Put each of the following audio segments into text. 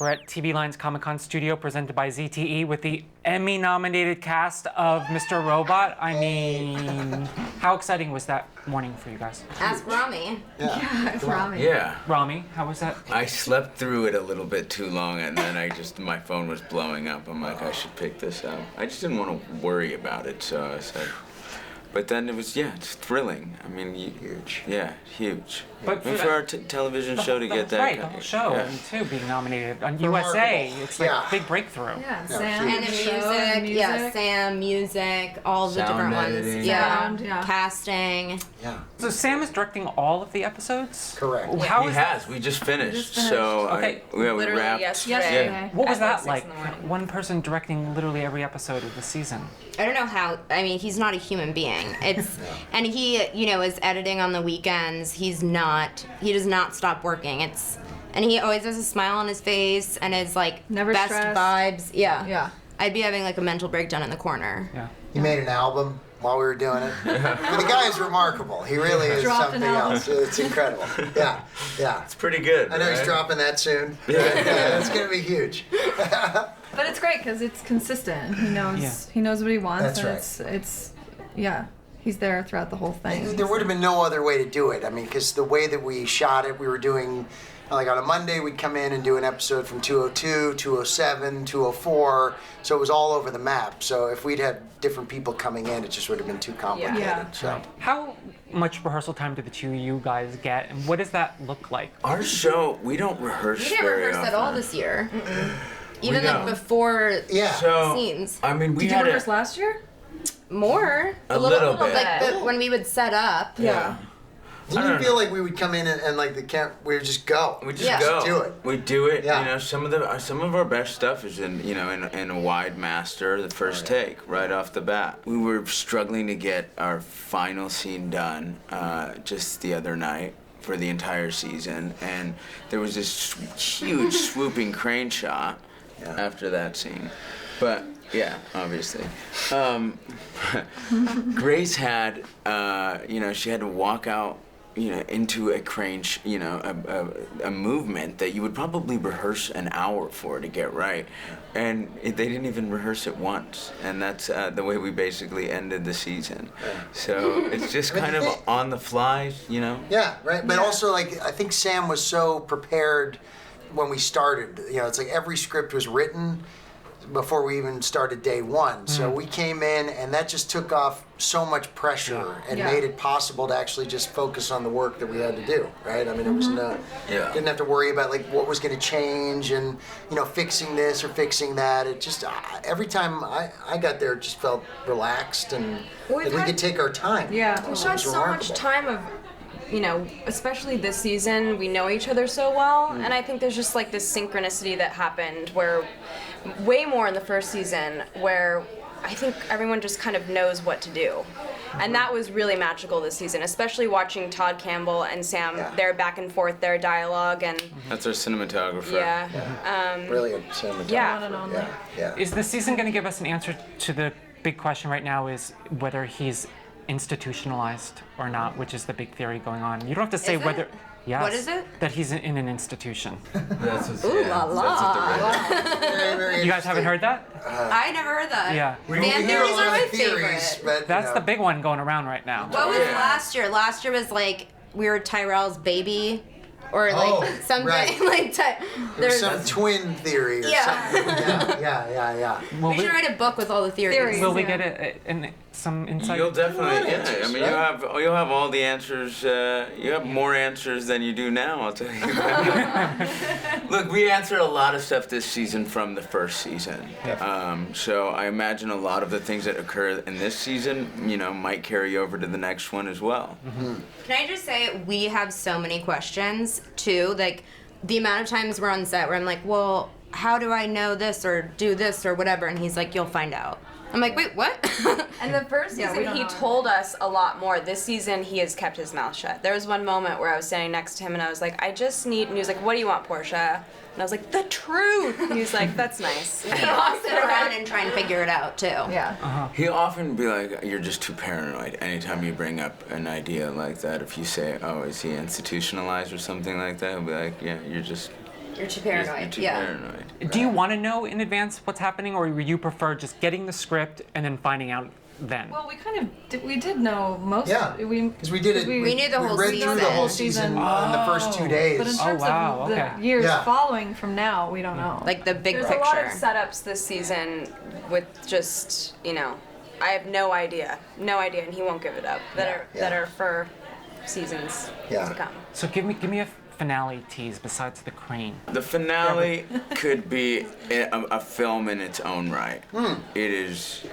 We're at TVLine's Comic-Con studio presented by ZTE with the Emmy-nominated cast of Mr. Robot. I mean, how exciting was that morning for you guys? Ask Rami. Yeah, Rami. Yeah. Rami, how was that? I slept through it a little bit too long, and then my phone was blowing up. I'm like, I should pick this up. I just didn't want to worry about it, so I said. But then it was, it's thrilling. I mean, huge. Yeah, huge. But for our television show to get that. Right, the whole show, and too, being nominated on USA. It's like a big breakthrough. Yeah, Sam. And the music. Yeah, Sam, music, all the different editing. ones. Yeah. Casting. Yeah. So Sam is directing all of the episodes? Correct. How He is has. We just finished. So Okay. we Literally wrapped. yesterday. Yeah. What was At that 6 like? in the morning. One person directing literally every episode of the season. I don't know how. I mean, he's not a human being. It's and he, is editing on the weekends. He does not stop working. And he always has a smile on his face and is like Never best stressed. vibes. Yeah. Yeah. I'd be having like a mental breakdown in the corner. Yeah. He made an album while we were doing it. But the guy is remarkable. He really is Dropped an something album. else. It's incredible. Yeah. It's pretty good. I know he's right? dropping that soon. Yeah. It's gonna be huge. But it's great because it's consistent. He knows Yeah. he knows what he wants. That's and right. It's he's there throughout the whole thing. There would have been no other way to do it. I mean, because the way that we shot it, we were doing, like on a Monday, we'd come in and do an episode from 202, 207, 204. So it was all over the map. So if we'd had different people coming in, it just would have been too complicated. Yeah. So. How much rehearsal time do the two of you guys get, and what does that look like? Our show, we don't rehearse We didn't very rehearse often. at all this year. Even don't. like before Yeah. So, scenes. I mean, we Did you had rehearse last year? More. A little bit. Like but when we would set up. Yeah. Didn't don't you feel like we would come in and like we would just go? We just Yeah. go. Just do it. We do it. Yeah. You know, some of our best stuff is in a wide master, the first take, right off the bat. We were struggling to get our final scene done just the other night for the entire season, and there was this huge swooping crane shot after that scene. But yeah, obviously. Grace had, she had to walk out, into a crane, a movement that you would probably rehearse an hour for to get right. And they didn't even rehearse it once. And that's the way we basically ended the season. So it's just kind of on the fly, Yeah, right. But also, like, I think Sam was so prepared when we started. It's like every script was written before we even started day one. So we came in, and that just took off so much pressure and made it possible to actually just focus on the work that we had to do, right? I mean, it was didn't have to worry about like what was going to change and fixing this or fixing that. It just every time I got there, it just felt relaxed and We've like we had- could take our time. Yeah. It We've was had so much remarkable. time of, especially this season, we know each other so well, and I think there's just like this synchronicity that happened where, way more in the first season, where I think everyone just kind of knows what to do. And that was really magical this season, especially watching Todd Campbell and Sam, their back and forth, their dialogue, and That's our cinematographer. Brilliant cinematography. Yeah. Yeah. Is the season going to give us an answer to the big question right now is whether he's institutionalized or not, which is the big theory going on. You don't have to say Is it? whether... Yes, What is it? That he's in an institution. That's what's, Ooh la la. Very, very You guys haven't heard that? I never heard that. Yeah. We Fan hear a theories lot are my of theories, favorite. but That's the big one going around right now. What was last year? Last year was like we were Tyrell's baby, or like something right. like There's some twin theory or something. Yeah. Will We should write a book with all the theories. Will we get some insight? You'll definitely, answers, I mean, right? you'll have all the answers. You have more answers than you do now. I'll tell you. Look, we answered a lot of stuff this season from the first season. So I imagine a lot of the things that occur in this season, might carry over to the next one as well. Can I just say we have so many questions too? Like the amount of times we're on set where I'm like, well, how do I know this or do this or whatever? And he's like, you'll find out. I'm like, wait, what? And the first Yeah, we season, don't he know. told us a lot more. This season, he has kept his mouth shut. There was one moment where I was standing next to him, and I was like, I just need, and he was like, what do you want, Portia? And I was like, the truth. And he was like, that's nice. We all sit around and try and figure it out too. Yeah. He'll often be like, you're just too paranoid. Anytime you bring up an idea like that, if you say, oh, is he institutionalized or something like that, he'll be like, yeah, you're just You're too You're paranoid. too Yeah. paranoid. Do you want to know in advance what's happening, or would you prefer just getting the script and then finding out then? Well, we kind of we did know most. Yeah, We because we did it. We knew the whole read through the whole season. season in the first 2 days. But in terms wow, of the okay. years Yeah. following from now, we don't know. Like the big There's picture. a lot of setups this season with just, I have no idea, and he won't give it up, that Yeah. are for seasons Yeah. to come. So give me a finale tease besides the crane. The finale could be a film in its own right. It is.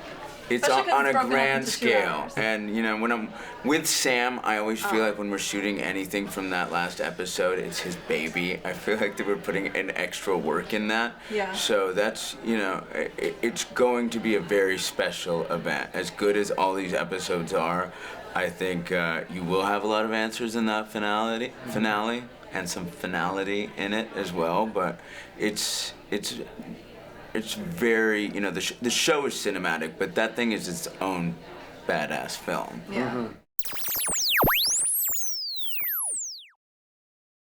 It's Especially 'cause on it's a broken up grand into 2 scale, hours. and when I'm with Sam, I always feel like when we're shooting anything from that last episode, it's his baby. I feel like they were putting in extra work in that. Yeah. So that's it's going to be a very special event. As good as all these episodes are, I think you will have a lot of answers in that finale, and some finality in it as well. But it's very, the show is cinematic, but that thing is its own badass film. Yeah.